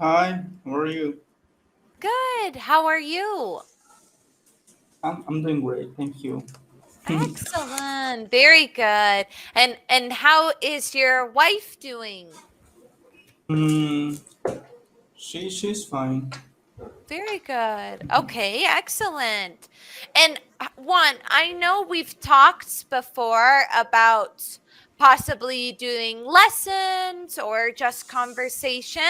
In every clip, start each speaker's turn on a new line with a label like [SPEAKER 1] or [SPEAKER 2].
[SPEAKER 1] Hi, how are you?
[SPEAKER 2] Good. How are you?
[SPEAKER 1] I'm doing great, thank you.
[SPEAKER 2] Excellent. Very good. And how is your wife doing?
[SPEAKER 1] mm, she's fine.
[SPEAKER 2] Very good. Okay, excellent. And one, I know we've talked before about possibly doing lessons or just conversation.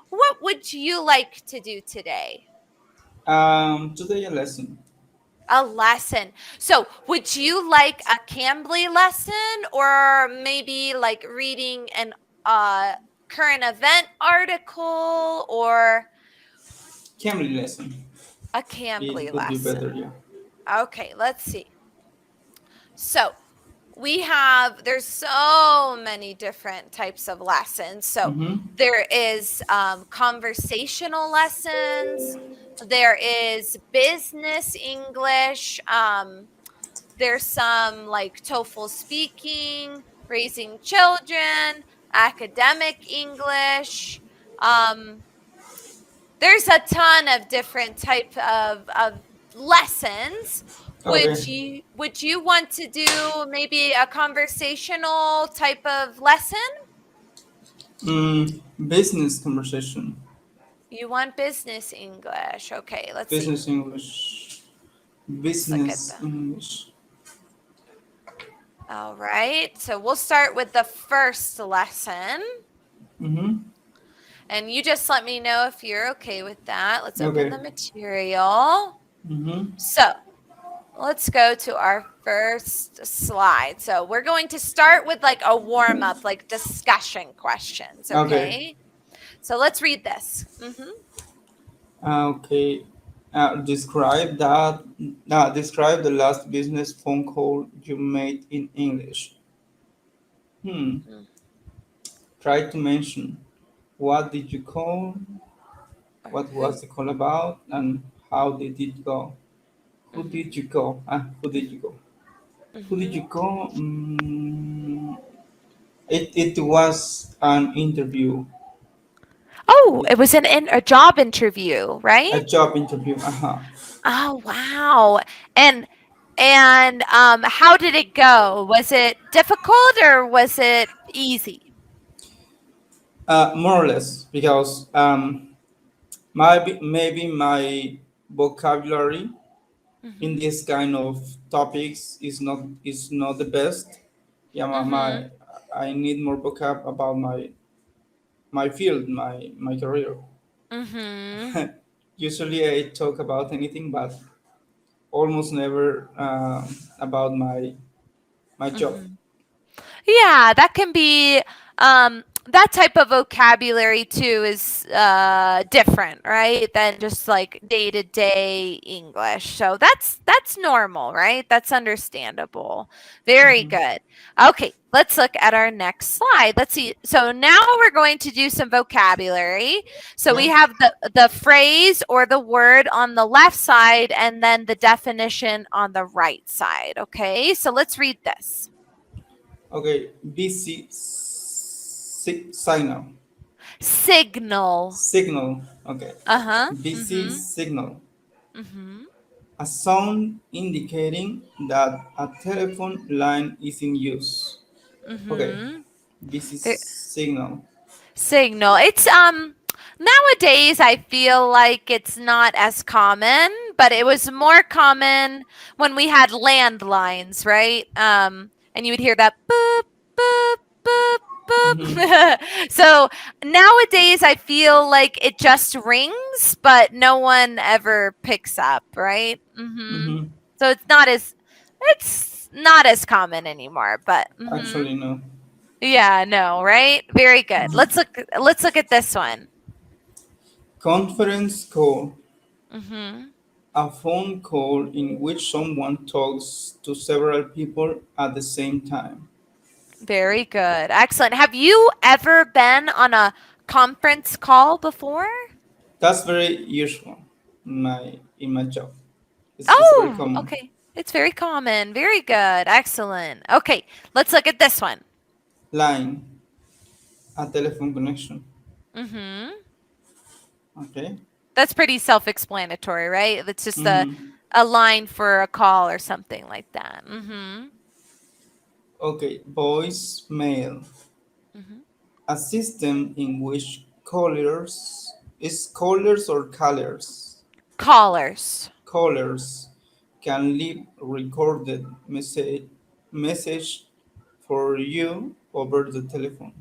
[SPEAKER 2] What would you like to do today?
[SPEAKER 1] Today a lesson.
[SPEAKER 2] A lesson. So, would you like a Cambly lesson or maybe like reading an uh current event article or
[SPEAKER 1] Cambly lesson.
[SPEAKER 2] a
[SPEAKER 1] It
[SPEAKER 2] Cambly
[SPEAKER 1] could be
[SPEAKER 2] lesson?
[SPEAKER 1] better, yeah.
[SPEAKER 2] Okay, let's see. So, there's so many different types of lessons. So,
[SPEAKER 1] Mm-hmm.
[SPEAKER 2] there is conversational lessons, there is business English, there's some like TOEFL speaking, raising children, academic English. Um, there's a ton of different type of lessons.
[SPEAKER 1] Okay.
[SPEAKER 2] Would you want to do maybe a conversational type of lesson?
[SPEAKER 1] Business conversation.
[SPEAKER 2] You want business English. Okay, let's see.
[SPEAKER 1] Business English.
[SPEAKER 2] Let's look at
[SPEAKER 1] Business
[SPEAKER 2] the.
[SPEAKER 1] English.
[SPEAKER 2] All right. So we'll start with the first lesson.
[SPEAKER 1] Mm-hmm.
[SPEAKER 2] And you just let me know if you're okay with that. Let's open
[SPEAKER 1] Okay.
[SPEAKER 2] the material.
[SPEAKER 1] Mm-hmm.
[SPEAKER 2] So let's go to our first slide. So we're going to start with like a warm up, like discussion questions.
[SPEAKER 1] Okay.
[SPEAKER 2] Okay. So let's read this.
[SPEAKER 1] Okay. Describe that. Describe the last business phone call you made in English. Hmm.
[SPEAKER 2] Mm,
[SPEAKER 1] Try to mention what did you call,
[SPEAKER 2] or
[SPEAKER 1] what
[SPEAKER 2] who?
[SPEAKER 1] was the call about, and how did it go? Who
[SPEAKER 2] Mm-hmm,
[SPEAKER 1] did you call? Who did you go? Who did
[SPEAKER 2] mm-hmm.
[SPEAKER 1] you call? It was an interview,
[SPEAKER 2] Oh,
[SPEAKER 1] it,
[SPEAKER 2] it was a job interview,
[SPEAKER 1] a
[SPEAKER 2] right?
[SPEAKER 1] job interview.
[SPEAKER 2] Oh, wow. And how did it go? Was it difficult or was it easy?
[SPEAKER 1] More or less, because maybe my vocabulary in
[SPEAKER 2] Mm-hmm.
[SPEAKER 1] this kind of topics is not the best. Yeah,
[SPEAKER 2] Mm-hmm.
[SPEAKER 1] I need more vocab about my field, my career.
[SPEAKER 2] Mm-hmm.
[SPEAKER 1] Usually I talk about anything, but almost never about my job.
[SPEAKER 2] Mm-hmm. Yeah, that can be that type of vocabulary too is different, right? Than just like day-to-day English. So that's normal, right? That's understandable. Very
[SPEAKER 1] Mhm.
[SPEAKER 2] good. Okay, let's look at our next slide. Let's see. So now we're going to do some vocabulary. So we
[SPEAKER 1] Okay.
[SPEAKER 2] have the phrase or the word on the left side and then the definition on the right side, okay? So let's read this.
[SPEAKER 1] Okay. BC signal.
[SPEAKER 2] Signal.
[SPEAKER 1] Signal. Okay.
[SPEAKER 2] Uh-huh.
[SPEAKER 1] BC
[SPEAKER 2] Mm-hmm.
[SPEAKER 1] signal.
[SPEAKER 2] Mm-hmm.
[SPEAKER 1] A sound indicating that a telephone line is in use. Okay.
[SPEAKER 2] Mm-hmm.
[SPEAKER 1] BC
[SPEAKER 2] The
[SPEAKER 1] signal.
[SPEAKER 2] signal. It's nowadays I feel like it's not as common, but it was more common when we had landlines, right? And you would hear that boop, boop, boop,
[SPEAKER 1] Mm-hmm.
[SPEAKER 2] boop. So nowadays I feel like it just rings, but no one ever picks up, right? Mm-hmm.
[SPEAKER 1] Mm-hmm.
[SPEAKER 2] So it's not as common anymore, but
[SPEAKER 1] Actually, no.
[SPEAKER 2] yeah, no, right? Very good. Let's look at this one.
[SPEAKER 1] Conference call.
[SPEAKER 2] Mhm.
[SPEAKER 1] A phone call in which someone talks to several people at the same time.
[SPEAKER 2] Very good. Excellent. Have you ever been on a conference call before?
[SPEAKER 1] That's very usual in my job. It's very
[SPEAKER 2] Oh,
[SPEAKER 1] common.
[SPEAKER 2] okay. It's very common. Very good. Excellent. Okay, let's look at this one.
[SPEAKER 1] Line, a telephone connection.
[SPEAKER 2] Mhm.
[SPEAKER 1] Okay.
[SPEAKER 2] That's pretty self-explanatory, right? It's just
[SPEAKER 1] Mm-hmm.
[SPEAKER 2] a line for a call or something like that.
[SPEAKER 1] Okay. Voicemail.
[SPEAKER 2] Hmm.
[SPEAKER 1] A system in which callers or callers
[SPEAKER 2] Callers.
[SPEAKER 1] callers can leave recorded message for you over the telephone.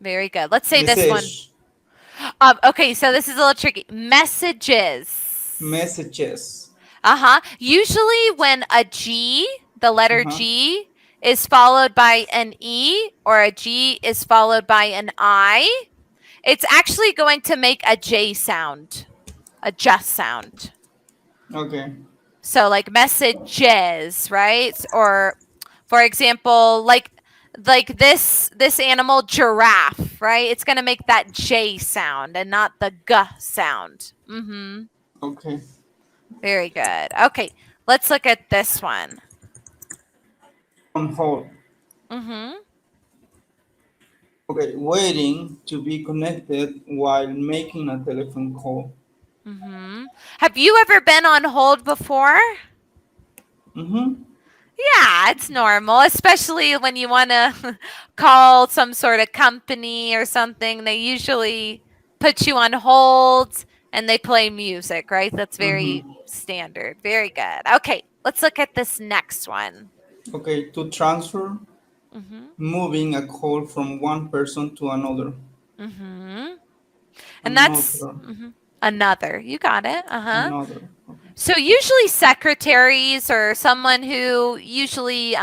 [SPEAKER 2] Very good. Let's say this one.
[SPEAKER 1] Message.
[SPEAKER 2] Okay, so this is a little tricky. Messages.
[SPEAKER 1] Messages.
[SPEAKER 2] Usually when a G, the letter
[SPEAKER 1] Uh-huh.
[SPEAKER 2] G, is followed by an E or a G is followed by an I, it's actually going to make a J sound, a just sound.
[SPEAKER 1] Okay.
[SPEAKER 2] So like messages, right? Or for example, like this animal giraffe, right? It's going to make that J sound and not the G sound.
[SPEAKER 1] Okay.
[SPEAKER 2] Very good. Okay, let's look at this one.
[SPEAKER 1] On hold.
[SPEAKER 2] Mhm.
[SPEAKER 1] Okay. Waiting to be connected while making a telephone call.
[SPEAKER 2] Mhm. Have you ever been on hold before?
[SPEAKER 1] Mm-hmm.
[SPEAKER 2] Yeah, it's normal, especially when you want to call some sort of company or something. They usually put you on hold and they play music, right? That's very
[SPEAKER 1] Mm-hmm.
[SPEAKER 2] standard. Very good. Okay, let's look at this next one.
[SPEAKER 1] Okay. To transfer,
[SPEAKER 2] Mhm.
[SPEAKER 1] moving a call from one person to another.
[SPEAKER 2] Mhm. And that's
[SPEAKER 1] Another.
[SPEAKER 2] another. You got it. Uh-huh.
[SPEAKER 1] Another. Okay.
[SPEAKER 2] So usually secretaries or someone who usually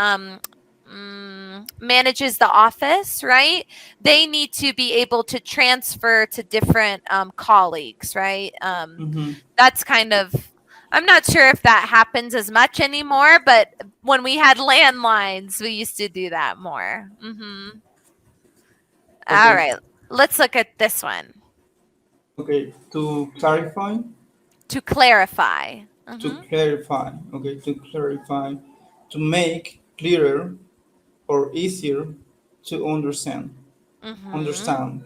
[SPEAKER 2] manages the office, right? They need to be able to transfer to different colleagues, right?
[SPEAKER 1] Mm-hmm.
[SPEAKER 2] That's kind of, I'm not sure if that happens as much anymore, but when we had landlines, we used to do that more. All
[SPEAKER 1] Okay.
[SPEAKER 2] right, let's look at this one.
[SPEAKER 1] Okay. To clarify.
[SPEAKER 2] To clarify.
[SPEAKER 1] To clarify. Okay. To clarify. To make clearer or easier to understand.
[SPEAKER 2] Mm-hmm.
[SPEAKER 1] Understand.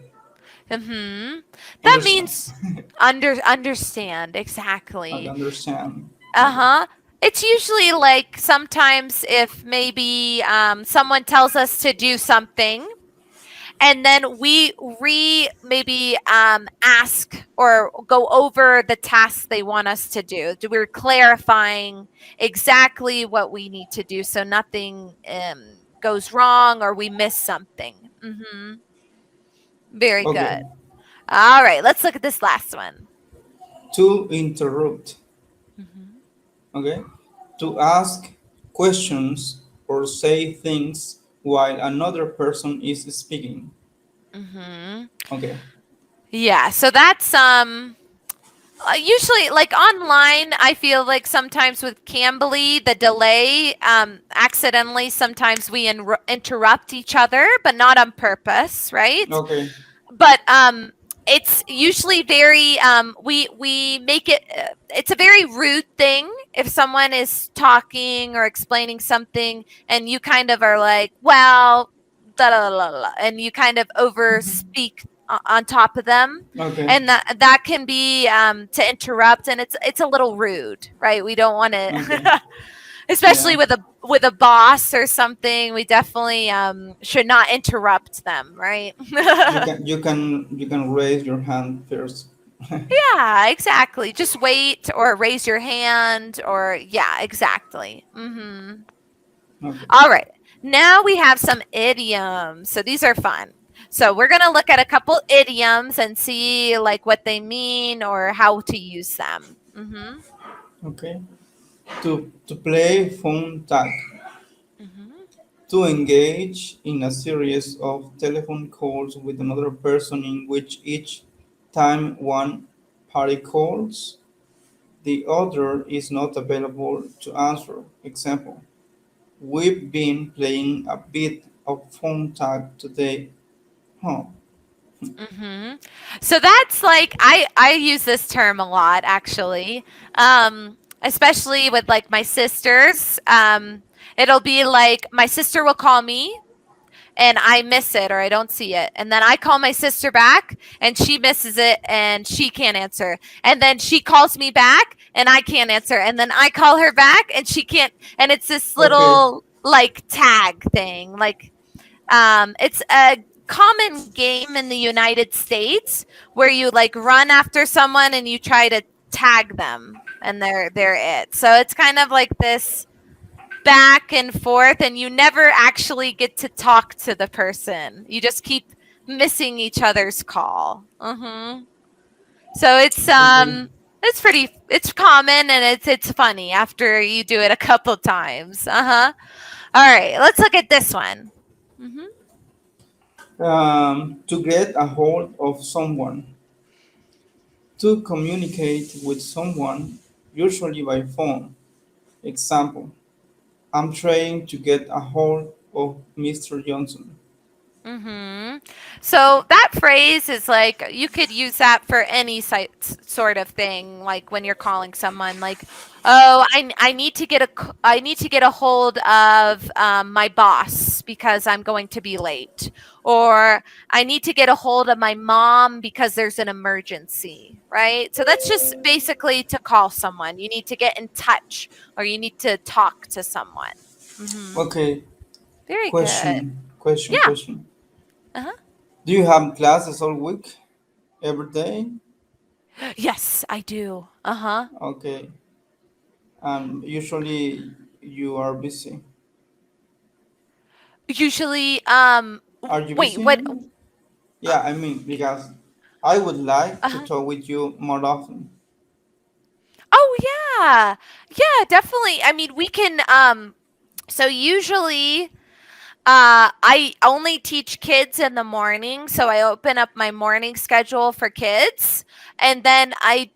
[SPEAKER 2] Mm-hmm. That
[SPEAKER 1] Understand.
[SPEAKER 2] means understand
[SPEAKER 1] I
[SPEAKER 2] exactly.
[SPEAKER 1] understand. Okay.
[SPEAKER 2] Uh-huh. It's usually like sometimes if maybe someone tells us to do something and then we maybe ask or go over the task they want us to do. We're clarifying exactly what we need to do so nothing goes wrong or we miss something. Very
[SPEAKER 1] Okay.
[SPEAKER 2] good. All right, let's look at this last one.
[SPEAKER 1] To interrupt.
[SPEAKER 2] Mm-hmm.
[SPEAKER 1] Okay. To ask questions or say things while another person is speaking.
[SPEAKER 2] Mm-hmm.
[SPEAKER 1] Okay.
[SPEAKER 2] Yeah, so that's usually like online. I feel like sometimes with Cambly, the delay accidentally sometimes we interrupt each other, but not on purpose, right?
[SPEAKER 1] Okay.
[SPEAKER 2] But it's usually very we make it it's a very rude thing if someone is talking or explaining something and you kind of are like, well, da, da, da, da, da, and you kind of over speak on top of them,
[SPEAKER 1] Okay.
[SPEAKER 2] and that can be to interrupt, and it's a little rude, right? We don't want
[SPEAKER 1] Okay.
[SPEAKER 2] to especially
[SPEAKER 1] Yeah.
[SPEAKER 2] with a boss or something. We definitely should not interrupt them, right?
[SPEAKER 1] You can raise your hand first.
[SPEAKER 2] Yeah, exactly. Just wait or raise your hand or yeah, exactly.
[SPEAKER 1] Okay.
[SPEAKER 2] All right. Now we have some idioms. So these are fun. So we're going to look at a couple idioms and see like what they mean or how to use them.
[SPEAKER 1] Okay. To play phone tag.
[SPEAKER 2] Mhm.
[SPEAKER 1] To engage in a series of telephone calls with another person in which each time one party calls, the other is not available to answer. Example: we've been playing a bit of phone tag today. Huh.
[SPEAKER 2] Mhm. So that's like I use this term a lot actually. Especially with like my sisters. It'll be like my sister will call me and I miss it or I don't see it. And then I call my sister back and she misses it and she can't answer. And then she calls me back and I can't answer. And then I call her back and she can't. And it's this
[SPEAKER 1] Okay.
[SPEAKER 2] little like tag thing. Like it's a common game in the United States where you like run after someone and you try to tag them and they're it. So it's kind of like this back and forth and you never actually get to talk to the person. You just keep missing each other's call. So
[SPEAKER 1] Okay.
[SPEAKER 2] it's pretty it's common and it's funny after you do it a couple times. All right, let's look at this one.
[SPEAKER 1] To get a hold of someone. To communicate with someone, usually by phone. Example, I'm trying to get a hold of Mr. Johnson.
[SPEAKER 2] Mm-hmm. So that phrase is like you could use that for any sort of thing, like when you're calling someone, like, "Oh, I need to get I need to get a hold of my boss because I'm going to be late," or "I need to get a hold of my mom because there's an emergency." Right? So that's just basically to call someone. You need to get in touch, or you need to talk to someone.
[SPEAKER 1] Okay,
[SPEAKER 2] Very good. Yeah.
[SPEAKER 1] question.
[SPEAKER 2] Uh-huh.
[SPEAKER 1] Do you have classes all week, every day?
[SPEAKER 2] Yes, I do. Uh-huh.
[SPEAKER 1] Okay, usually you are busy.
[SPEAKER 2] Usually,
[SPEAKER 1] Are you
[SPEAKER 2] wait,
[SPEAKER 1] busy
[SPEAKER 2] what?
[SPEAKER 1] now? Yeah, I mean, because I would like to
[SPEAKER 2] Uh-huh.
[SPEAKER 1] talk with you more often.
[SPEAKER 2] Oh yeah. Yeah, definitely. I mean, we can so usually I only teach kids in the morning, so I open up my morning schedule for kids, and then I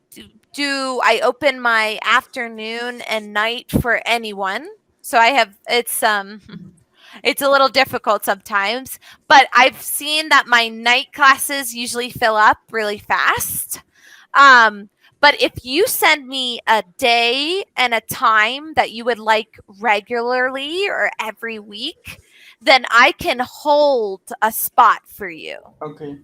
[SPEAKER 2] open my afternoon and night for anyone. So I have it's a little difficult sometimes, but I've seen that my night classes usually fill up really fast. Um, but if you send me a day and a time that you would like regularly or every week, then I can hold a spot for you
[SPEAKER 1] Okay,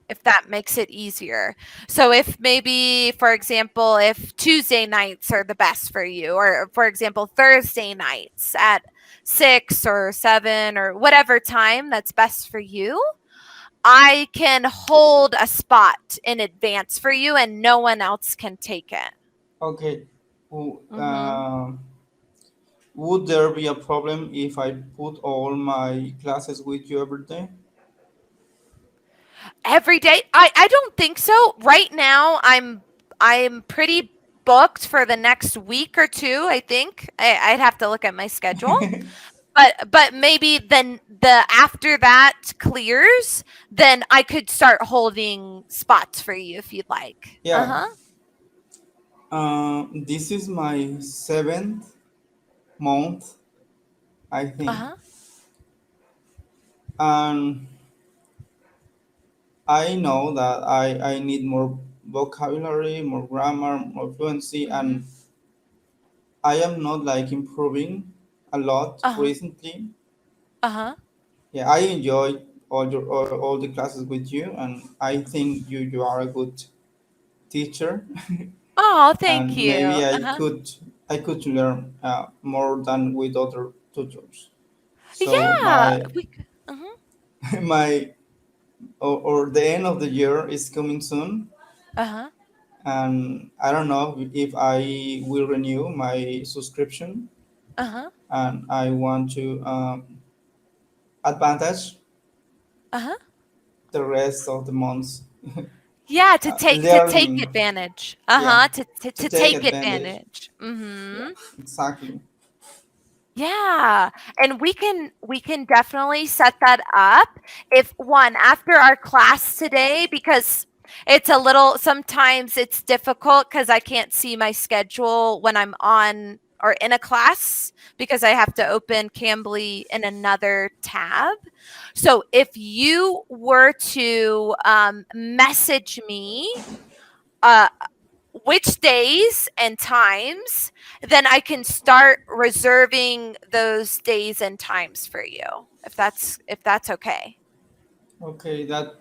[SPEAKER 2] if that makes it easier. So if maybe, for example, if Tuesday nights are the best for you, or for example, Thursday nights at 6 or 7 or whatever time that's best for you, I can hold a spot in advance for you and no one else can take it.
[SPEAKER 1] okay. Well,
[SPEAKER 2] hmm
[SPEAKER 1] would there be a problem if I put all my classes with you every day?
[SPEAKER 2] Every day? I don't think so. Right now, I'm pretty booked for the next week or two. I think I'd have to look at my schedule. But maybe then the after that clears, then I could start holding spots for you if you'd like.
[SPEAKER 1] Yeah,
[SPEAKER 2] Uh-huh.
[SPEAKER 1] this is my seventh month, I think.
[SPEAKER 2] Uh-huh.
[SPEAKER 1] And I know that I need more vocabulary, more grammar, more fluency,
[SPEAKER 2] Mhm.
[SPEAKER 1] and I am not like improving a lot
[SPEAKER 2] Uh-huh.
[SPEAKER 1] recently.
[SPEAKER 2] Uh-huh.
[SPEAKER 1] Yeah, I enjoy all the classes with you, and I think you are a good teacher,
[SPEAKER 2] Oh, thank
[SPEAKER 1] and
[SPEAKER 2] you.
[SPEAKER 1] maybe
[SPEAKER 2] Uh-huh.
[SPEAKER 1] I could learn more than with other tutors. So
[SPEAKER 2] Yeah, uh-huh.
[SPEAKER 1] my or the end of the year is coming soon,
[SPEAKER 2] Uh-huh.
[SPEAKER 1] and I don't know if I will renew my subscription,
[SPEAKER 2] Uh-huh.
[SPEAKER 1] and I want to advantage
[SPEAKER 2] Uh-huh.
[SPEAKER 1] the rest of the months
[SPEAKER 2] Yeah, to take
[SPEAKER 1] learning.
[SPEAKER 2] advantage.
[SPEAKER 1] Yeah,
[SPEAKER 2] Uh-huh.
[SPEAKER 1] to
[SPEAKER 2] To
[SPEAKER 1] take
[SPEAKER 2] take
[SPEAKER 1] advantage.
[SPEAKER 2] advantage.
[SPEAKER 1] Yeah,
[SPEAKER 2] Mhm.
[SPEAKER 1] exactly.
[SPEAKER 2] Yeah, and we can definitely set that up if one after our class today because it's a little sometimes it's difficult cuz I can't see my schedule when I'm on or in a class because I have to open Cambly in another tab. So if you were to message me uh, which days and times, then I can start reserving those days and times for you. if that's okay.
[SPEAKER 1] Okay, that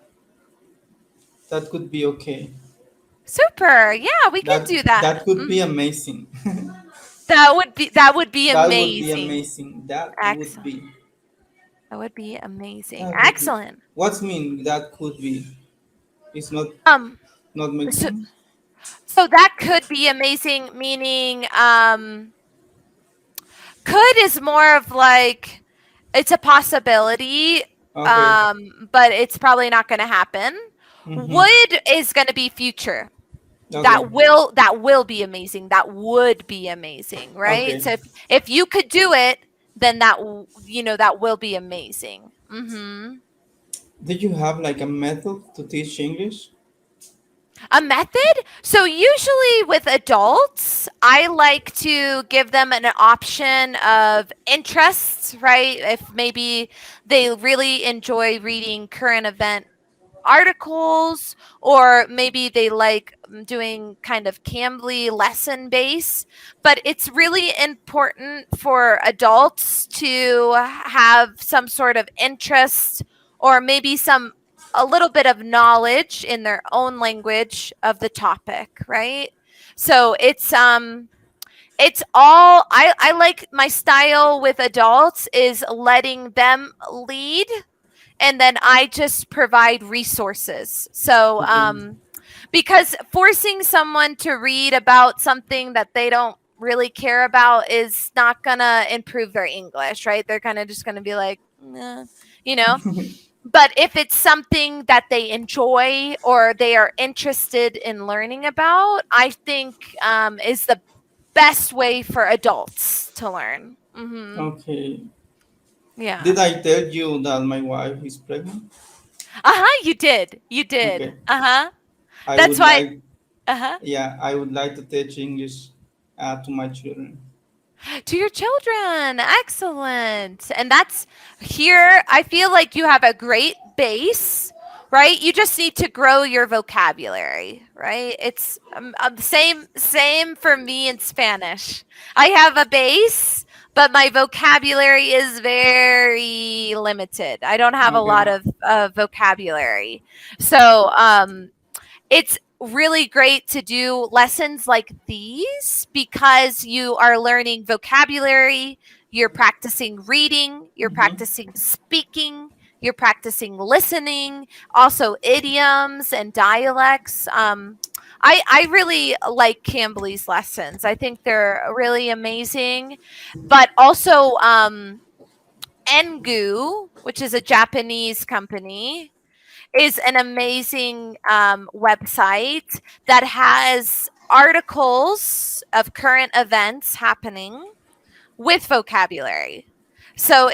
[SPEAKER 1] could be okay.
[SPEAKER 2] Super. Yeah, we can
[SPEAKER 1] That
[SPEAKER 2] do that.
[SPEAKER 1] that could be amazing.
[SPEAKER 2] That would be
[SPEAKER 1] That would be
[SPEAKER 2] amazing.
[SPEAKER 1] amazing. That would
[SPEAKER 2] Excellent.
[SPEAKER 1] be.
[SPEAKER 2] That would be amazing.
[SPEAKER 1] That would be.
[SPEAKER 2] Excellent.
[SPEAKER 1] What's mean that could be? It's
[SPEAKER 2] Um
[SPEAKER 1] not make
[SPEAKER 2] so
[SPEAKER 1] sense.
[SPEAKER 2] so that could be amazing, meaning could is more of like it's a possibility,
[SPEAKER 1] Okay.
[SPEAKER 2] but it's probably not going to happen.
[SPEAKER 1] Mm-hmm.
[SPEAKER 2] Would is going to be future.
[SPEAKER 1] Okay.
[SPEAKER 2] That will be amazing. That would be amazing, right?
[SPEAKER 1] Okay.
[SPEAKER 2] So if you could do it, then that will be amazing.
[SPEAKER 1] Did you have like a method to teach English?
[SPEAKER 2] A method? So usually with adults, I like to give them an option of interests, right? If maybe they really enjoy reading current event articles, or maybe they like doing kind of Cambly lesson base. But it's really important for adults to have some sort of interest, or maybe a little bit of knowledge in their own language of the topic, right? So it's all I like. My style with adults is letting them lead, and then I just provide resources. So,
[SPEAKER 1] Okay.
[SPEAKER 2] because forcing someone to read about something that they don't really care about is not gonna improve their English, right? They're kind of just gonna be like, "Nah," you know. But if it's something that they enjoy or they are interested in learning about, I think is the best way for adults to learn.
[SPEAKER 1] Okay.
[SPEAKER 2] Yeah.
[SPEAKER 1] Did I tell you that my wife is pregnant?
[SPEAKER 2] You did. You did.
[SPEAKER 1] Okay. I
[SPEAKER 2] That's
[SPEAKER 1] would
[SPEAKER 2] why.
[SPEAKER 1] like,
[SPEAKER 2] Uh-huh.
[SPEAKER 1] yeah, I would like to teach English to my children.
[SPEAKER 2] To your children. Excellent. And that's here. I feel like you have a great base, right? You just need to grow your vocabulary, right? It's same for me in Spanish. I have a base, but my vocabulary is very limited. I don't have a
[SPEAKER 1] Okay.
[SPEAKER 2] lot of vocabulary. So, it's really great to do lessons like these because you are learning vocabulary, you're practicing reading, you're
[SPEAKER 1] Mm-hmm.
[SPEAKER 2] practicing speaking, you're practicing listening, also idioms and dialects. I really like Cambly's lessons. I think they're really amazing. But also, Engu, which is a Japanese company, is an amazing website that has articles of current events happening with vocabulary. So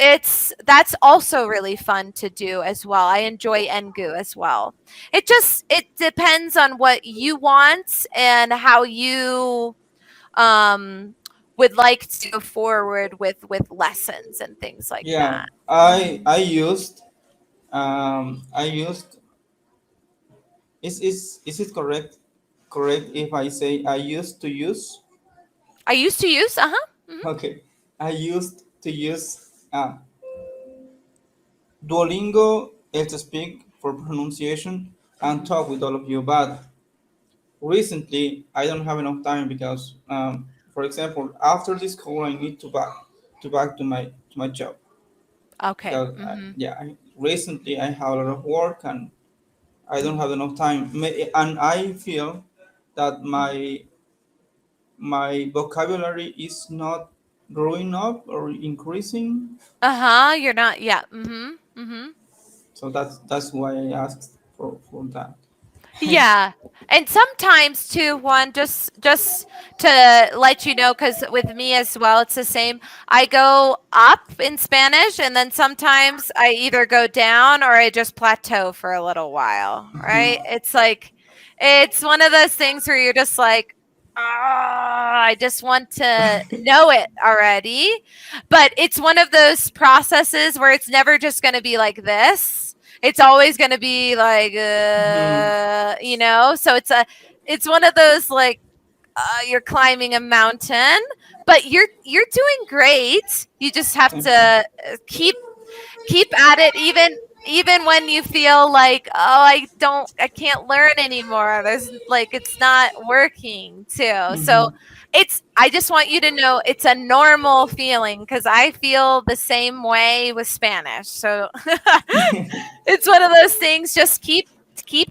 [SPEAKER 2] that's also really fun to do as well. I enjoy Engu as well. It depends on what you want and how you um would like to go forward with lessons and things like
[SPEAKER 1] Yeah,
[SPEAKER 2] that.
[SPEAKER 1] I used. Is it correct if I say I used to use?
[SPEAKER 2] I used to use
[SPEAKER 1] Okay, I used to use Duolingo, to speak for pronunciation and talk with all of you. But recently, I don't have enough time because, for example, after this call, I need to back to my job
[SPEAKER 2] Okay.
[SPEAKER 1] because recently I have a lot of work and I don't have enough time. And I feel that my vocabulary is not growing up or increasing.
[SPEAKER 2] You're not. Yeah. Mm-hmm.
[SPEAKER 1] So that's why I asked for that.
[SPEAKER 2] Yeah. And sometimes too, Juan, just to let you know, because with me as well, it's the same. I go up in Spanish, and then sometimes I either go down or I just plateau for a little while. Right? It's like it's one of those things where you're just like, I just want to know it already. But it's one of those processes where it's never just going to be like this. It's always going to be like,
[SPEAKER 1] Mhm.
[SPEAKER 2] so it's one of those like, you're climbing a mountain, but you're doing great. You just have
[SPEAKER 1] Thank
[SPEAKER 2] to
[SPEAKER 1] you.
[SPEAKER 2] keep keep at it, even when you feel like, oh, I can't learn anymore. There's like, it's not working too. So
[SPEAKER 1] Mhm.
[SPEAKER 2] I just want you to know it's a normal feeling, because I feel the same way with Spanish. So it's one of those things. Just keep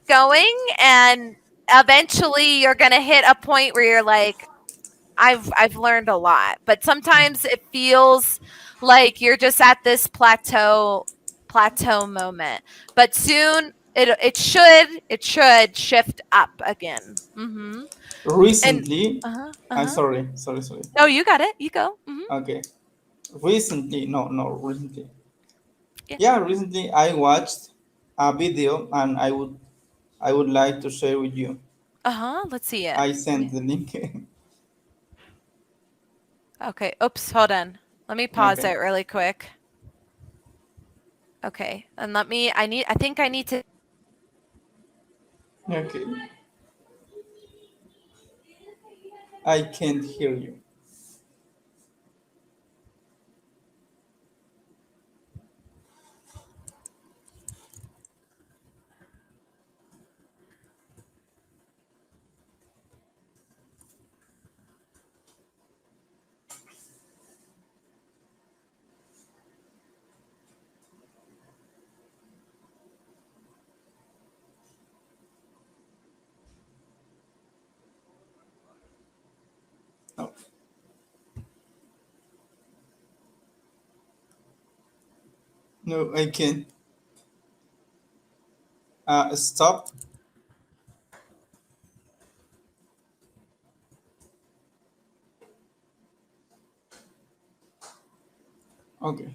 [SPEAKER 2] going, and eventually you're gonna hit a point where you're like, I've learned a lot. But sometimes it feels like you're just at this plateau moment. But soon it should shift up again. And
[SPEAKER 1] Recently,
[SPEAKER 2] uh-huh,
[SPEAKER 1] I'm
[SPEAKER 2] uh-huh.
[SPEAKER 1] sorry.
[SPEAKER 2] Oh, you got it. You go.
[SPEAKER 1] Okay. Recently, no, recently.
[SPEAKER 2] Yeah.
[SPEAKER 1] Yeah, recently I watched a video and I would like to share with you.
[SPEAKER 2] Uh-huh. Let's see it.
[SPEAKER 1] I sent the link.
[SPEAKER 2] Okay. Oops, hold on. Let me pause
[SPEAKER 1] Okay.
[SPEAKER 2] it really quick. Okay. And I think I need to.
[SPEAKER 1] Okay. I can't hear you. No, no, I can't. Stop. Okay.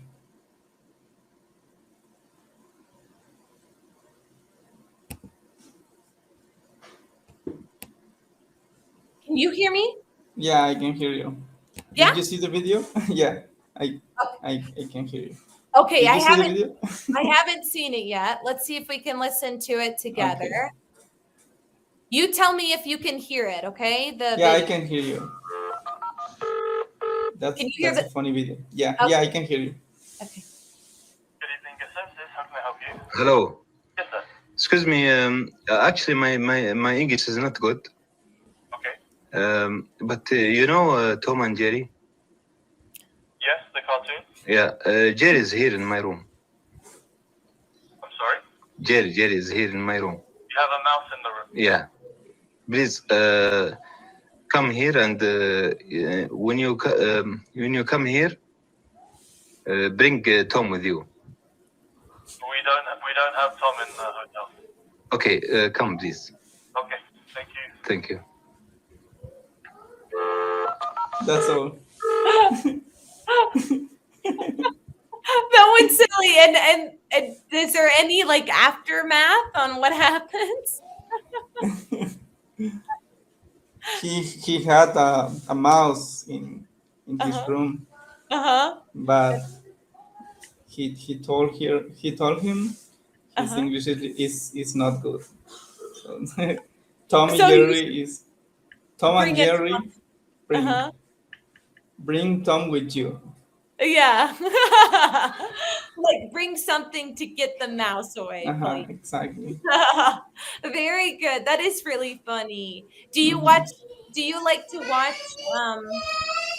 [SPEAKER 2] Can you hear me?
[SPEAKER 1] Yeah, I can hear you.
[SPEAKER 2] Yeah?
[SPEAKER 1] Did you see the video? Yeah, I, I can hear you.
[SPEAKER 2] Okay,
[SPEAKER 1] Did you see the video?
[SPEAKER 2] I haven't seen it yet. Let's see if we can listen to it together.
[SPEAKER 1] Okay.
[SPEAKER 2] You tell me if you can hear it, okay? The
[SPEAKER 1] Yeah, I
[SPEAKER 2] video.
[SPEAKER 1] can hear you.
[SPEAKER 2] Can you hear
[SPEAKER 1] That's a
[SPEAKER 2] the
[SPEAKER 1] funny video. Yeah,
[SPEAKER 2] Okay.
[SPEAKER 1] yeah, I can hear you.
[SPEAKER 2] Okay.
[SPEAKER 3] Good evening, guest services. How can I help you?
[SPEAKER 4] Hello.
[SPEAKER 3] Yes, sir.
[SPEAKER 4] Excuse me. Actually, my English is not good.
[SPEAKER 3] Okay.
[SPEAKER 4] But you know Tom and Jerry?
[SPEAKER 3] Yes, the cartoon.
[SPEAKER 4] Yeah. Jerry is here in my room.
[SPEAKER 3] I'm sorry.
[SPEAKER 4] Jerry is here in my room.
[SPEAKER 3] You have a mouse in the room.
[SPEAKER 4] Yeah. Please come here, and when you come here, bring Tom with you.
[SPEAKER 3] We don't have Tom in the hotel.
[SPEAKER 4] Okay. Come, please.
[SPEAKER 3] Okay. Thank you.
[SPEAKER 4] Thank you.
[SPEAKER 1] That's all.
[SPEAKER 2] That one's silly. And is there any like aftermath on what happens?
[SPEAKER 1] He had a mouse in his
[SPEAKER 2] Uh-huh.
[SPEAKER 1] room,
[SPEAKER 2] Uh-huh.
[SPEAKER 1] but he told him his
[SPEAKER 2] Uh-huh.
[SPEAKER 1] English is not good. So Tom and
[SPEAKER 2] So you
[SPEAKER 1] Jerry is Tom and
[SPEAKER 2] bring it.
[SPEAKER 1] Jerry bring
[SPEAKER 2] Uh-huh.
[SPEAKER 1] bring Tom with you.
[SPEAKER 2] Yeah. Like bring something to get the mouse away, please.
[SPEAKER 1] Exactly.
[SPEAKER 2] Very good. That is really funny. Do you
[SPEAKER 1] Mhm.
[SPEAKER 2] like to watch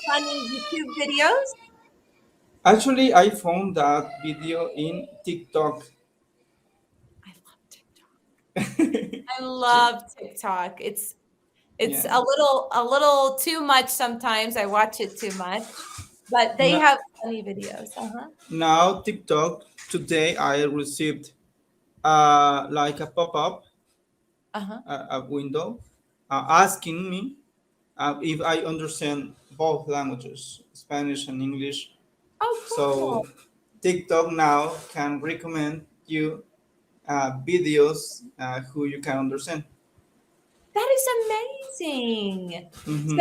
[SPEAKER 2] funny YouTube videos?
[SPEAKER 1] Actually, I found that video in TikTok.
[SPEAKER 2] I love TikTok. I love TikTok. It's
[SPEAKER 1] Yeah.
[SPEAKER 2] a little too much sometimes. I watch it too much, but they
[SPEAKER 1] No,
[SPEAKER 2] have funny videos. Uh-huh.
[SPEAKER 1] now TikTok. Today I received like a pop-up,
[SPEAKER 2] Uh-huh.
[SPEAKER 1] a window, asking me if I understand both languages, Spanish and English.
[SPEAKER 2] Oh,
[SPEAKER 1] So
[SPEAKER 2] cool.
[SPEAKER 1] TikTok now can recommend you videos who you can understand.
[SPEAKER 2] That is amazing. So
[SPEAKER 1] Mm-hmm.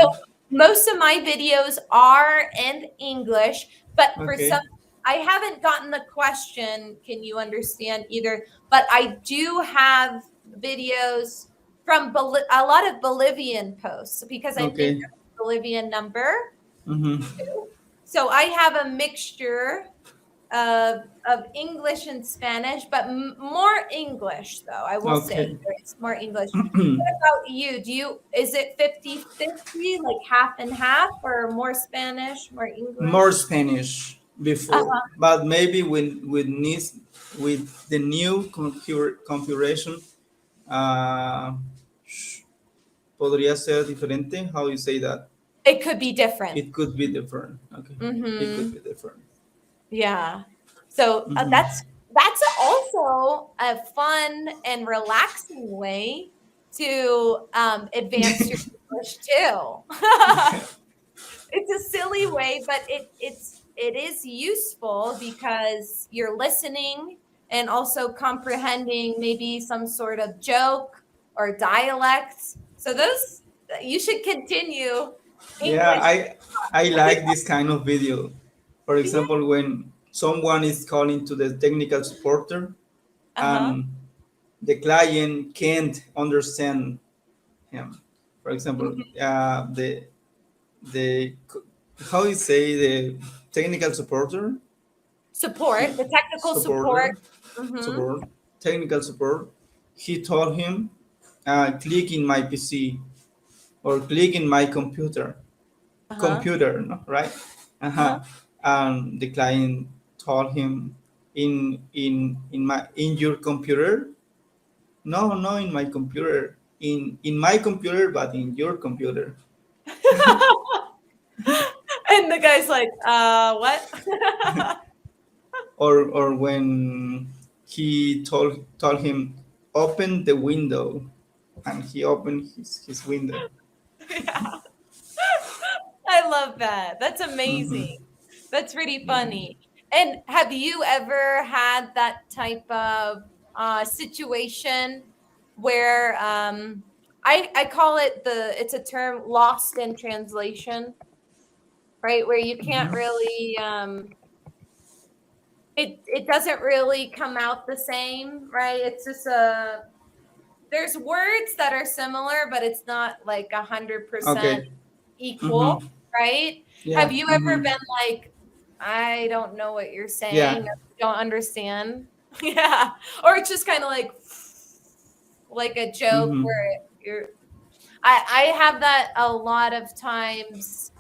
[SPEAKER 2] most of my videos are in English, but for some,
[SPEAKER 1] Okay.
[SPEAKER 2] I haven't gotten the question, can you understand either? But I do have videos from a lot of Bolivian posts because I think
[SPEAKER 1] Okay.
[SPEAKER 2] there's a Bolivian number.
[SPEAKER 1] Mm-hmm.
[SPEAKER 2] So I have a mixture of English and Spanish, but more English though. I will say it's more English. What about you? Is it 50-50, like half and half, or more Spanish, more English?
[SPEAKER 1] More Spanish before, but maybe with the new configuration, podría ser diferente. How you say that?
[SPEAKER 2] It could be different.
[SPEAKER 1] It could be different. Okay. It could be different.
[SPEAKER 2] Yeah. So that's also a fun and relaxing way to advance your English too. It's a silly way, but it is useful because you're listening and also comprehending maybe some sort of joke or dialect. So those, you should continue.
[SPEAKER 1] Yeah, I like this kind of video. For example, when someone is calling to the technical supporter and the client can't understand him. For example, the how you say the technical supporter?
[SPEAKER 2] Support, the technical support.
[SPEAKER 1] Technical support. He told him, click in my PC or click in my computer. Computer, no, right? And the client told him, in your computer. No, in my computer. In my computer, but in your computer.
[SPEAKER 2] And the guy's like, what?
[SPEAKER 1] or when he told him, open the window, and he opened his window.
[SPEAKER 2] Yeah. I love that. That's amazing. That's pretty funny. And have you ever had that type of situation where I call it it's a term, lost in translation, right? Where you can't really it doesn't really come out the same, right? It's just there's words that are similar, but it's not like 100% equal, right? Yeah. Have you ever been like, I don't know what you're saying, or don't understand? Yeah. Or it's just kind of like a joke where I have that a lot of times.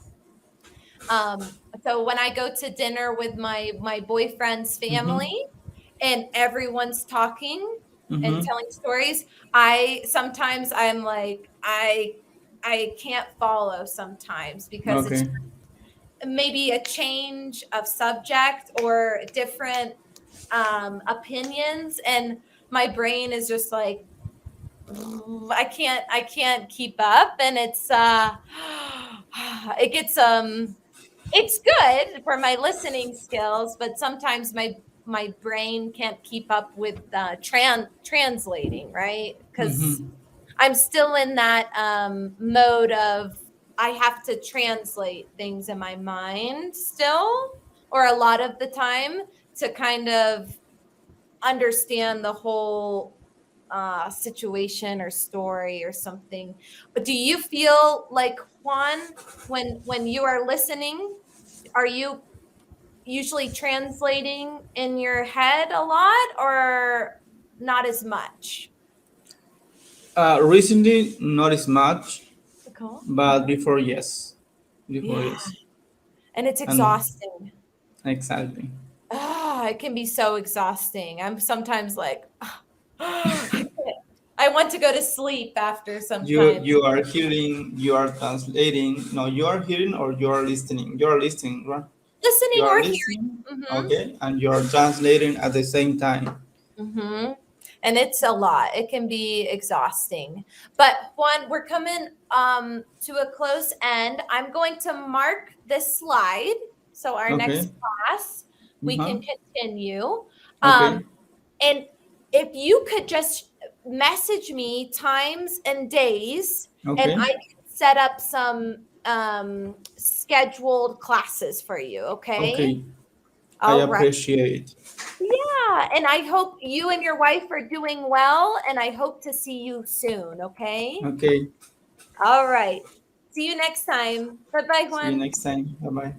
[SPEAKER 2] So when I go to dinner with my boyfriend's family and everyone's talking and telling stories, I'm like, I can't follow sometimes because it's maybe a change of subject or different opinions, and my brain is just like, I can't keep up, and it's it's good for my listening skills, but sometimes my brain can't keep up with translating, right? Because I'm still in that mode of I have to translate things in my mind still, or a lot of the time, to kind of understand the whole situation or story or something. But do you feel like, Juan, when you are listening, are you usually translating in your head a lot or not as much?
[SPEAKER 1] Recently, not as much, but before, yes. Yes.
[SPEAKER 2] And it's exhausting.
[SPEAKER 1] Exactly.
[SPEAKER 2] It can be so exhausting. I'm sometimes like, I want to go to sleep after sometimes.
[SPEAKER 1] You are hearing, you are translating. No, you are hearing or you are listening. You are listening, right?
[SPEAKER 2] Listening or hearing.
[SPEAKER 1] Okay, and you are translating at the same time.
[SPEAKER 2] And it's a lot. It can be exhausting. But Juan, we're coming to a close end. I'm going to mark this slide. So our next class, we can continue. And if you could just message me times and days, and I can set up some scheduled classes for you, okay?
[SPEAKER 1] I appreciate.
[SPEAKER 2] Yeah, and I hope you and your wife are doing well, and I hope to see you soon, okay?
[SPEAKER 1] Okay.
[SPEAKER 2] All right. See you next time. Bye-bye, Juan.
[SPEAKER 1] See you next time. Bye-bye.